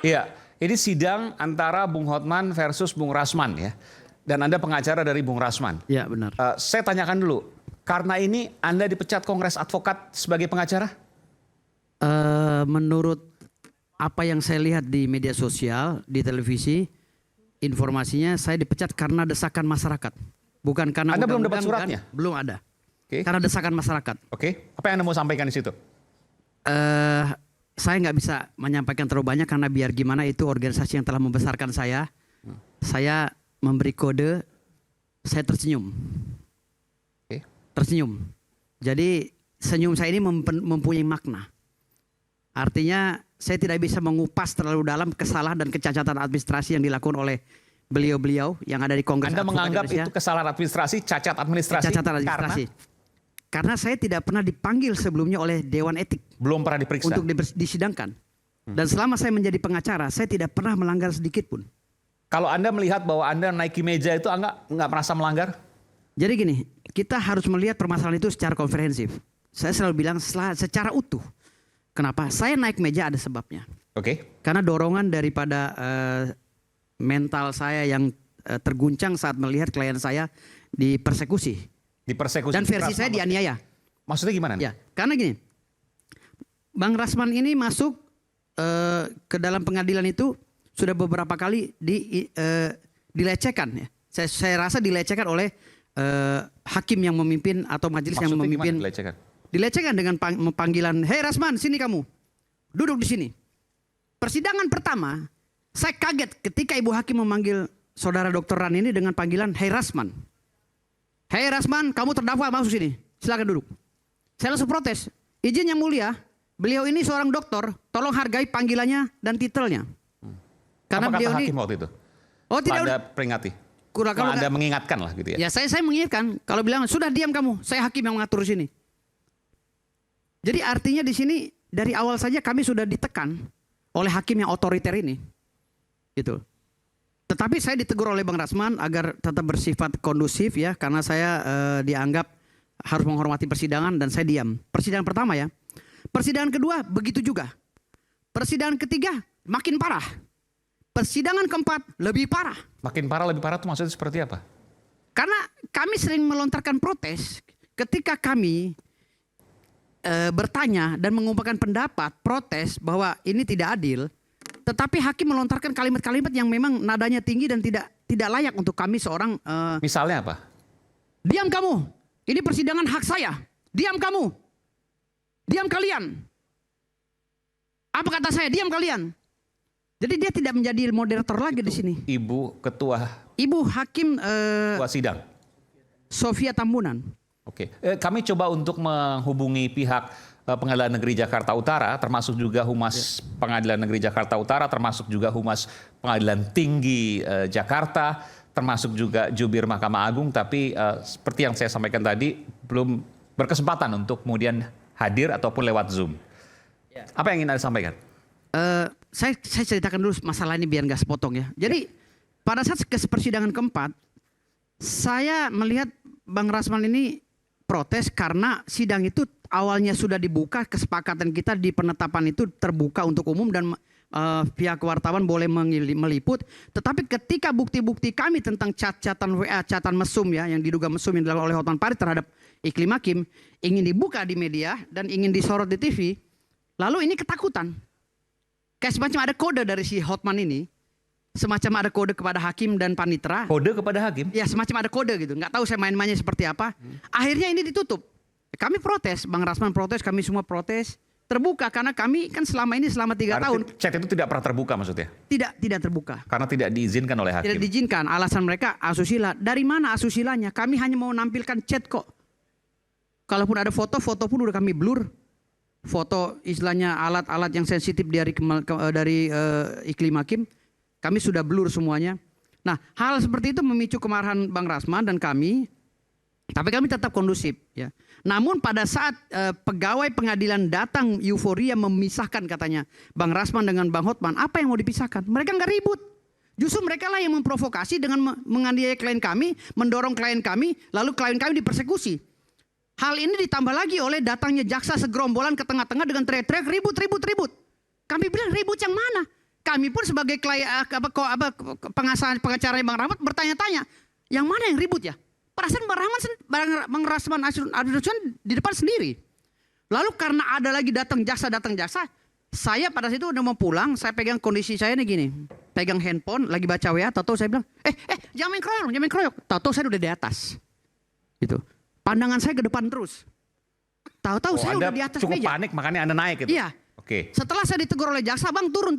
Iya, ini sidang antara Bung Hotman versus Bung Rasman ya. Dan Anda pengacara dari Bung Rasman. Iya benar. Saya tanyakan dulu, karena ini Anda dipecat Kongres Advokat sebagai pengacara? Menurut apa yang saya lihat di media sosial, di televisi, informasinya saya dipecat karena desakan masyarakat. Bukan karena Anda belum dapat suratnya? Belum ada. Oke. Karena desakan masyarakat. Oke, apa yang Anda mau sampaikan di situ? Saya nggak bisa menyampaikan terlalu banyak karena biar gimana itu organisasi yang telah membesarkan saya. Saya memberi kode, saya tersenyum. Oke. Tersenyum. Jadi senyum saya ini mempunyai makna. Artinya saya tidak bisa mengupas terlalu dalam kesalahan dan kecacatan administrasi yang dilakukan oleh beliau-beliau yang ada di Kongres Anda Advokat menganggap Indonesia. itu kesalahan administrasi, cacat administrasi? Kecacatan administrasi. Karena saya tidak pernah dipanggil sebelumnya oleh Dewan Etik. Belum pernah diperiksa? Untuk disidangkan. Dan selama saya menjadi pengacara, saya tidak pernah melanggar sedikit pun. Kalau Anda melihat bahwa Anda naiki meja itu nggak merasa melanggar? Jadi gini, kita harus melihat permasalahan itu secara komprehensif. Saya selalu bilang secara utuh. Kenapa? Saya naik meja ada sebabnya. Oke. Karena dorongan daripada mental saya yang terguncang saat melihat klien saya dipersekusi. Dipersekusi. Dan versi saya dianiaya. Maksudnya gimana? Ya, karena gini, Bang Rasman ini masuk ke dalam pengadilan itu sudah beberapa kali dilecehkan. Ya. Saya rasa dilecehkan oleh hakim yang memimpin atau majelis yang memimpin. Dilecehkan? Dilecehkan dengan panggilan, "Hei Rasman, sini kamu. Duduk di sini." Persidangan pertama, saya kaget ketika Ibu Hakim memanggil Saudara Dr. Ran ini dengan panggilan, "Hei Rasman. Hei Rasman, kamu terdakwa, masuk sini. Silakan duduk." Saya langsung protes. "Izin yang mulia, beliau ini seorang dokter, tolong hargai panggilannya dan titelnya." Karena apa beliau kata ini hakim waktu itu? Oh tidak, Anda peringati? kalau Anda mengingatkan lah gitu ya? Ya saya mengingatkan. Kalau bilang sudah diam kamu, saya hakim yang mengatur sini. Jadi artinya di sini dari awal saja kami sudah ditekan oleh hakim yang otoriter ini, gitu. Tetapi saya ditegur oleh Bang Rasman agar tetap bersifat kondusif ya, karena saya dianggap harus menghormati persidangan dan saya diam. Persidangan pertama ya. Persidangan kedua begitu juga. Persidangan ketiga makin parah. Persidangan keempat lebih parah. Makin parah, lebih parah itu maksudnya seperti apa? Karena kami sering melontarkan protes ketika kami bertanya dan mengumpulkan pendapat, protes bahwa ini tidak adil. Tetapi hakim melontarkan kalimat-kalimat yang memang nadanya tinggi dan tidak layak untuk kami seorang. Misalnya apa? Diam kamu, ini persidangan hak saya. Diam kamu, diam kalian. Apa kata saya? Diam kalian. Jadi dia tidak menjadi moderator lagi di sini. Ibu ketua. Ibu hakim Ketua sidang. Sofia Tambunan. Oke, kami coba untuk menghubungi pihak Pengadilan Negeri Jakarta Utara, termasuk juga Humas Pengadilan Negeri Jakarta Utara, termasuk juga Humas Pengadilan Tinggi Jakarta, termasuk juga Jubir Mahkamah Agung, tapi seperti yang saya sampaikan tadi, belum berkesempatan untuk kemudian hadir ataupun lewat Zoom. Apa yang ingin Anda sampaikan? Saya ceritakan dulu masalah ini biar nggak sepotong ya. Jadi pada saat persidangan keempat, saya melihat Bang Rasman ini protes karena sidang itu awalnya sudah dibuka, kesepakatan kita di penetapan itu terbuka untuk umum dan pihak wartawan boleh meliput. Tetapi ketika bukti-bukti kami tentang chat-chatan WA, chatan mesum ya, yang diduga mesum yang dilakukan oleh Hotman Paris terhadap Iklim Hakim ingin dibuka di media dan ingin disorot di TV, lalu ini ketakutan. Kayak semacam ada kode dari si Hotman ini, semacam ada kode kepada hakim dan panitera. Kode kepada hakim? Ya semacam ada kode gitu. Nggak tahu saya main-mainnya seperti apa. Akhirnya ini ditutup. Kami protes, Bang Rasman protes, kami semua protes. Terbuka karena kami kan selama 3 tahun. Chat itu tidak pernah terbuka maksudnya? Tidak terbuka. Karena tidak diizinkan oleh hakim? Tidak diizinkan. Alasan mereka asusila. Dari mana asusilanya? Kami hanya mau menampilkan chat kok. Kalaupun ada foto pun udah kami blur. Foto istilahnya alat-alat yang sensitif dari Iklim Hakim. Kami sudah blur semuanya. Nah, hal seperti itu memicu kemarahan Bang Rasman dan kami. Tapi kami tetap kondusif. Ya. Namun pada saat pegawai pengadilan datang euforia memisahkan katanya Bang Rasman dengan Bang Hotman, apa yang mau dipisahkan? Mereka nggak ribut. Justru mereka lah yang memprovokasi dengan menganiaya klien kami, mendorong klien kami, lalu klien kami dipersekusi. Hal ini ditambah lagi oleh datangnya jaksa segerombolan ke tengah-tengah dengan teriak-teriak ribut. Kami bilang ribut yang mana? kami pun sebagai pengacara Bang Rahmat bertanya-tanya, yang mana yang ribut ya? Perasaan Bang Rasman Abdurrahman di depan sendiri. Lalu karena ada lagi datang jaksa, saya pada situ udah mau pulang, saya pegang kondisi saya nih gini, pegang handphone, lagi baca WA, tahu saya bilang, jangan main keroyok, tahu saya udah di atas, gitu. Pandangan saya ke depan terus, tahu saya Anda udah di atas cukup meja. panik makanya Anda naik gitu? Iya. Oke. Setelah saya ditegur oleh jaksa, Bang turun.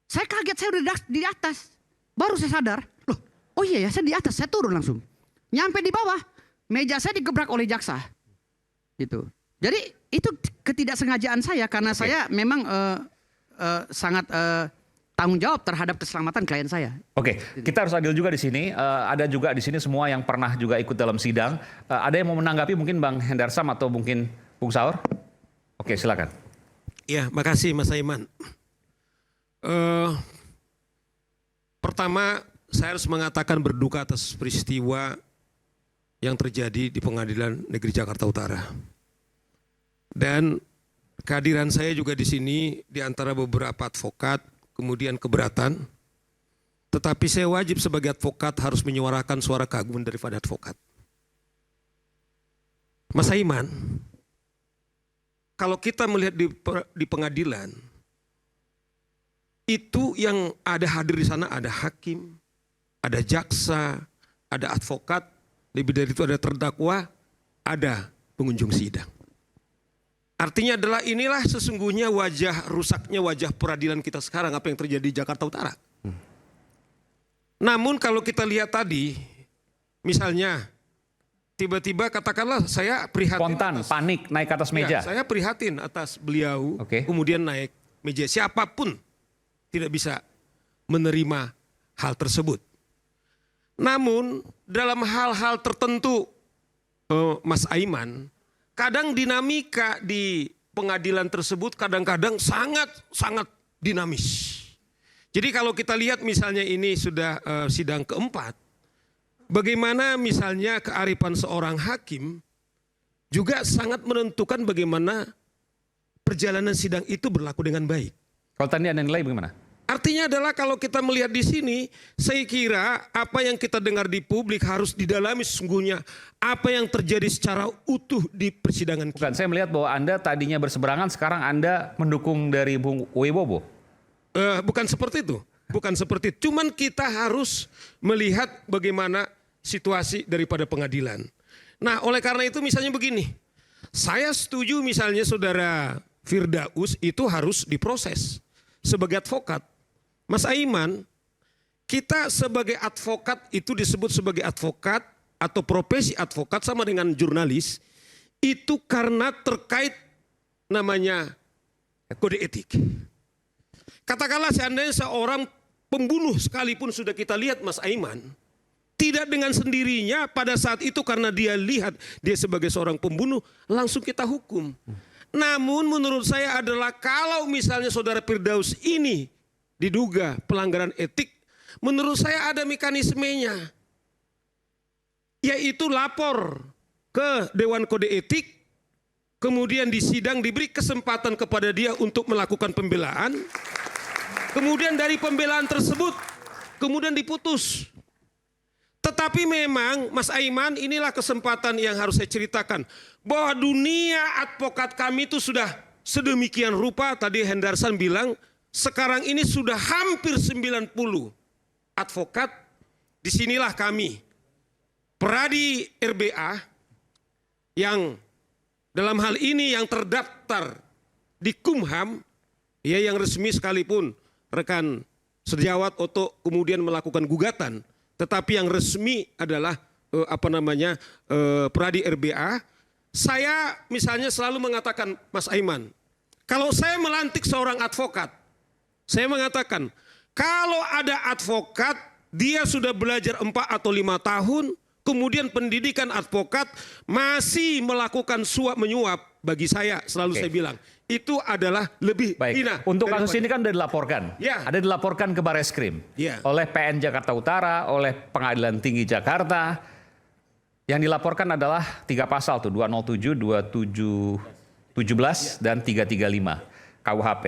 Saya kaget, saya udah di atas, baru saya sadar, loh, oh iya ya saya di atas, saya turun langsung, nyampe di bawah, meja saya digebrak oleh jaksa, gitu. Jadi itu ketidaksengajaan saya karena saya memang sangat tanggung jawab terhadap keselamatan klien saya. Oke, kita harus adil juga di sini. Ada juga di sini semua yang pernah juga ikut dalam sidang. Ada yang mau menanggapi mungkin Bang Hendarsam atau mungkin Bung Saur? Oke, silakan. Ya, makasih Mas Aiman. Pertama, saya harus mengatakan berduka atas peristiwa yang terjadi di Pengadilan Negeri Jakarta Utara. Dan kehadiran saya juga di sini di antara beberapa advokat, kemudian keberatan. Tetapi saya wajib sebagai advokat harus menyuarakan suara keagungan daripada advokat. Mas Aiman, kalau kita melihat di pengadilan, itu yang ada hadir di sana ada hakim, ada jaksa, ada advokat, lebih dari itu ada terdakwa, ada pengunjung sidang. Artinya adalah inilah sesungguhnya wajah rusaknya wajah peradilan kita sekarang, apa yang terjadi di Jakarta Utara. Namun kalau kita lihat tadi, misalnya tiba-tiba katakanlah saya prihatin. Spontan, panik, naik ke atas meja. Ya, saya prihatin atas beliau, kemudian naik meja. Siapapun tidak bisa menerima hal tersebut. Namun dalam hal-hal tertentu, Mas Aiman, kadang dinamika di pengadilan tersebut kadang-kadang sangat dinamis. Jadi kalau kita lihat misalnya ini sudah sidang keempat, bagaimana misalnya kearifan seorang hakim juga sangat menentukan bagaimana perjalanan sidang itu berlaku dengan baik. Kalau tadi Anda nilai bagaimana? Artinya adalah kalau kita melihat di sini, saya kira apa yang kita dengar di publik harus didalami sesungguhnya apa yang terjadi secara utuh di persidangan kita. Bukan, saya melihat bahwa Anda tadinya berseberangan, sekarang Anda mendukung dari Bung Wibowo. Bukan seperti itu, bukan seperti itu. Cuman kita harus melihat bagaimana situasi daripada pengadilan. Nah, oleh karena itu misalnya begini, saya setuju misalnya saudara Firdaus itu harus diproses sebagai advokat. Mas Aiman, kita sebagai advokat itu disebut sebagai advokat atau profesi advokat sama dengan jurnalis itu karena terkait namanya kode etik. Katakanlah seandainya seorang pembunuh sekalipun sudah kita lihat Mas Aiman, tidak dengan sendirinya pada saat itu karena dia lihat dia sebagai seorang pembunuh langsung kita hukum. Namun menurut saya adalah kalau misalnya saudara Firdaus ini diduga pelanggaran etik, menurut saya ada mekanismenya. Yaitu lapor ke Dewan Kode Etik, kemudian di sidang diberi kesempatan kepada dia untuk melakukan pembelaan. Kemudian dari pembelaan tersebut, kemudian diputus. Tetapi memang Mas Aiman inilah kesempatan yang harus saya ceritakan. Bahwa dunia advokat kami itu sudah sedemikian rupa, tadi Hendarsan bilang, sekarang ini sudah hampir 90 advokat. Disinilah kami, Peradi RBA, yang dalam hal ini yang terdaftar di Kumham, ya yang resmi sekalipun rekan sejawat Oto kemudian melakukan gugatan, tetapi yang resmi adalah Peradi RBA. Saya misalnya selalu mengatakan Mas Aiman, kalau saya melantik seorang advokat, saya mengatakan kalau ada advokat dia sudah belajar 4 atau 5 tahun, kemudian pendidikan advokat masih melakukan suap menyuap, bagi saya selalu saya bilang itu adalah lebih hina. Untuk kasus ini kan sudah dilaporkan. Ya. Ada dilaporkan ke Bareskrim. Ya. Oleh PN Jakarta Utara, oleh Pengadilan Tinggi Jakarta. Yang dilaporkan adalah 3 pasal tuh, 207, 2717 dan 335 KUHP.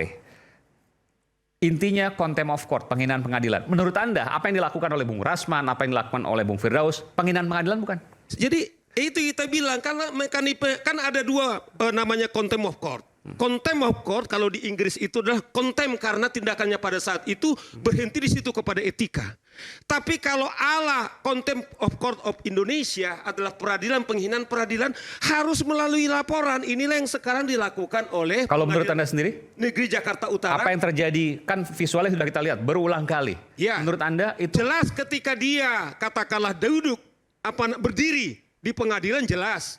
Intinya contempt of court, penghinaan pengadilan. Menurut Anda, apa yang dilakukan oleh Bung Rasman, apa yang dilakukan oleh Bung Firdaus, penghinaan pengadilan bukan? Jadi itu kita bilang karena mekanisme kan ada dua namanya contempt of court. Contempt of court kalau di Inggris itu adalah contempt karena tindakannya pada saat itu berhenti di situ kepada etika. Tapi kalau ala contempt of court of Indonesia adalah peradilan penghinaan peradilan harus melalui laporan. Inilah yang sekarang dilakukan oleh Kalau menurut Anda sendiri, Negeri Jakarta Utara. apa yang terjadi? Kan visualnya sudah kita lihat berulang kali. Ya. Menurut Anda itu Jelas ketika dia katakanlah duduk berdiri di pengadilan jelas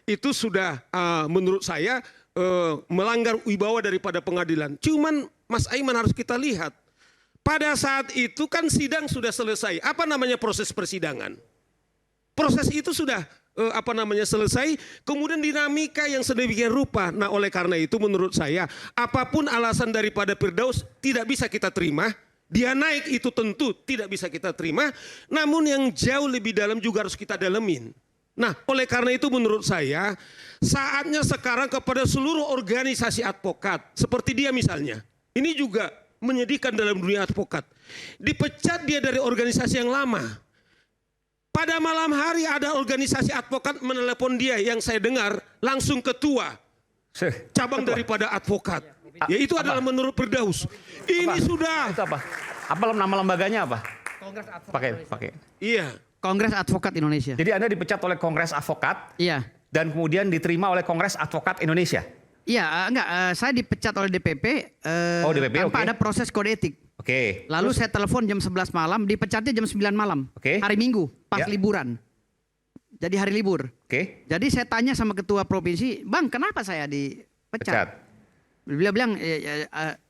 itu sudah menurut saya melanggar wibawa daripada pengadilan. Cuman Mas Aiman harus kita lihat pada saat itu kan sidang sudah selesai. Apa namanya proses persidangan? Proses itu sudah selesai. Kemudian dinamika yang sedemikian rupa. Nah oleh karena itu menurut saya apapun alasan daripada Firdaus tidak bisa kita terima. Dia naik itu tentu tidak bisa kita terima. Namun yang jauh lebih dalam juga harus kita dalemin. Nah oleh karena itu menurut saya saatnya sekarang kepada seluruh organisasi advokat. Seperti dia misalnya. Ini juga menyedihkan dalam dunia advokat. Dipecat dia dari organisasi yang lama. Pada malam hari ada organisasi advokat menelepon dia yang saya dengar langsung ketua cabang daripada advokat. Ya itu adalah menurut Firdaus. Ini sudah. Itu apa? Apa nama lembaganya apa? Kongres Advokat. Pakai. Iya. Kongres Advokat Indonesia. Jadi Anda dipecat oleh Kongres Advokat Iya. dan kemudian diterima oleh Kongres Advokat Indonesia. Iya, saya dipecat oleh DPP, DPP, tanpa oke. ada proses kode etik. Oke. Lalu saya telepon jam 11 malam, dipecatnya jam 9 malam. Oke. Hari Minggu, pas Ya. liburan. Jadi hari libur. Oke. Jadi saya tanya sama ketua provinsi, "Bang, kenapa saya dipecat?" Pecat. Beliau bilang,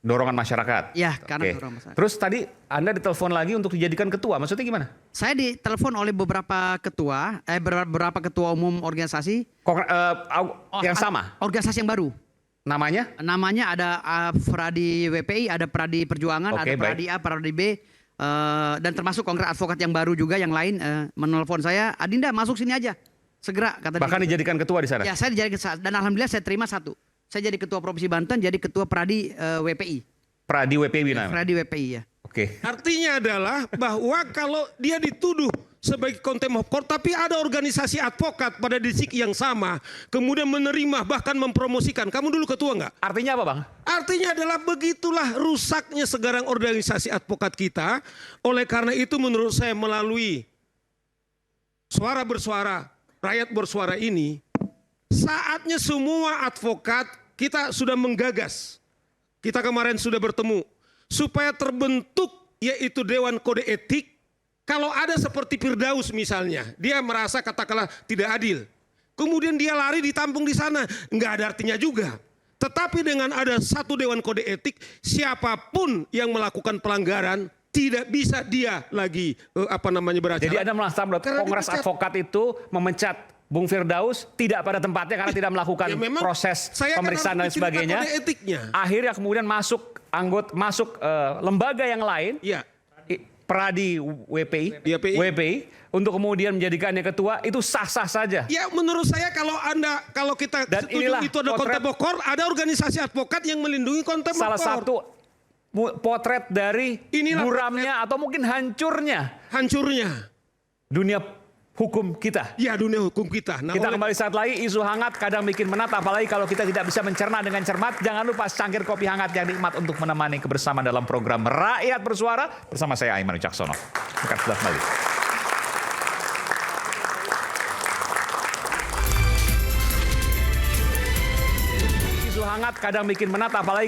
Dorongan masyarakat. ya karena Oke. dorongan masyarakat. Terus tadi Anda ditelepon lagi untuk dijadikan ketua. Maksudnya gimana? Saya ditelepon oleh beberapa ketua umum organisasi. Yang sama. Organisasi yang baru. Namanya? Namanya ada Pradi WPI, ada Pradi Perjuangan, Oke, ada Pradi A, Pradi B, dan termasuk Kongres Advokat yang baru juga yang lain menelpon saya, "Adinda masuk sini aja, segera," kata Bahkan dia. dijadikan ketua di sana. Ya saya dijadikan, dan alhamdulillah saya terima satu. Saya jadi ketua Provinsi Banten, jadi ketua Pradi WPI. Pradi WPI namanya. Pradi WPI ya. Oke. Artinya adalah bahwa kalau dia dituduh sebagai contempt of court, tapi ada organisasi advokat pada detik yang sama, kemudian menerima bahkan mempromosikan. Kamu dulu ketua nggak? Artinya apa, Bang? Artinya adalah begitulah rusaknya sekarang organisasi advokat kita. Oleh karena itu menurut saya melalui suara bersuara, rakyat bersuara ini, saatnya semua advokat kita sudah menggagas. Kita kemarin sudah bertemu supaya terbentuk yaitu Dewan Kode Etik. Kalau ada seperti Firdaus misalnya, dia merasa katakanlah tidak adil. Kemudian dia lari ditampung di sana, nggak ada artinya juga. Tetapi dengan ada satu Dewan Kode Etik, siapapun yang melakukan pelanggaran tidak bisa dia lagi beracara. Jadi Anda merasa bahwa Karena Kongres dipecat. Advokat itu memecat Bung Firdaus tidak pada tempatnya karena tidak melakukan Ya, memang proses saya kan pemeriksaan dan harus menceritakan sebagainya. kode etiknya. Akhirnya kemudian masuk lembaga yang lain, Iya. Pradi WPI, WPI. untuk kemudian menjadikannya ketua, itu sah-sah saja. Ya menurut saya kalau kita Dan setuju inilah itu ada potret- contempt of court, ada organisasi advokat yang melindungi contempt of Salah court. satu potret dari Inilah buramnya atau mungkin hancurnya Hancurnya. dunia hukum kita. Ya dunia hukum kita. Nah, Kita kembali saat lagi, isu hangat kadang bikin menat, apalagi kalau kita tidak bisa mencerna dengan cermat. Jangan lupa secangkir kopi hangat yang nikmat untuk menemani kebersamaan dalam program Rakyat Bersuara bersama saya Aiman Wicaksono. Akan sudah kembali. Isu hangat kadang bikin menat, apalagi